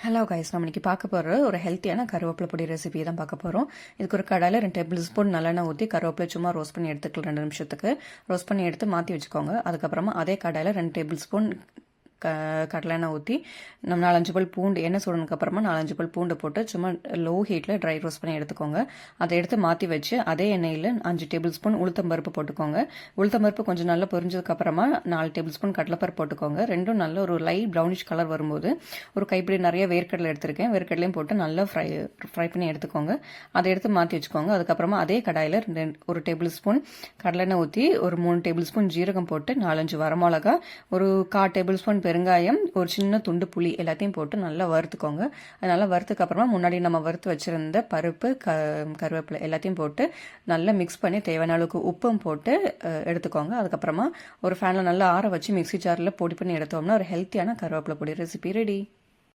Hello guys, நம்ம இன்னைக்கு பார்க்க போகிற ஒரு ஹெல்த்தியான கருவேப்பிலை பொடி ரெசிபி தான் பார்க்க போகிறோம். இதுக்கு ஒரு கடாயில் 2 டேபிள் ஸ்பூன் நல்லெண்ணெய் ஊற்றி கருவேப்பிலை சும்மா ரோஸ்ட் பண்ணி எடுத்துக்கலாம். 2 நிமிஷத்துக்கு ரோஸ்ட் பண்ணி எடுத்து மாற்றி வச்சுக்கோங்க. அதுக்கப்புறமா அதே கடாயில் 2 டேபிள் ஸ்பூன் கடலெண்ணெய் ஊற்றி நம்ம 4-5 பல் பூண்டு, எண்ணெய் சூடனுக்கு அப்புறமா 4-5 பல் பூண்டு போட்டு சும்மா லோ ஹீட்டில் ட்ரை ரோஸ்ட் பண்ணி எடுத்துக்கோங்க. அதை எடுத்து மாற்றி வச்சு அதே எண்ணெயில் 5 டேபிள் ஸ்பூன் உளுத்தம்பருப்பு போட்டுக்கோங்க. உளுத்தம்பருப்பு கொஞ்சம் நல்லா பொரிஞ்சதுக்கப்புறமா 4 டேபிள் ஸ்பூன் கடலைப்பருப்பு போட்டுக்கோங்க. ரெண்டும் நல்ல ஒரு லைட் ப்ரௌனிஷ் கலர் வரும்போது ஒரு கைப்பிடி நிறைய வேர்க்கடலை எடுத்திருக்கேன். வேர்க்கடலையும் போட்டு நல்லா ஃப்ரை பண்ணி எடுத்துக்கோங்க. அதை எடுத்து மாற்றி வச்சுக்கோங்க. அதுக்கப்புறமா அதே கடாயில் ஒரு டேபிள் ஸ்பூன் கடலெண்ணெய் ஊற்றி ஒரு 3 டேபிள் ஸ்பூன் ஜீரகம் போட்டு 4-5 வரமிளகா, ஒரு 1/4 டேபிள் ஸ்பூன் பெருங்காயம், ஒரு சின்ன துண்டு புளி எல்லாத்தையும் போட்டு நல்லா வறுத்துக்கோங்க. அதனால வறுத்துக்கு அப்புறமா முன்னாடி நம்ம வறுத்து வச்சிருந்த பருப்பு, கருவேப்பிலை எல்லாத்தையும் போட்டு நல்லா மிக்ஸ் பண்ணி தேவையான அளவுக்கு உப்பும் போட்டு எடுத்துக்கோங்க. அதுக்கப்புறமா ஒரு ஃபேனில் நல்லா ஆற வச்சு மிக்ஸி ஜாரில் பொடி பண்ணி எடுத்தோம்னா ஒரு ஹெல்த்தியான கருவேப்பிலை பொடி ரெசிபி ரெடி.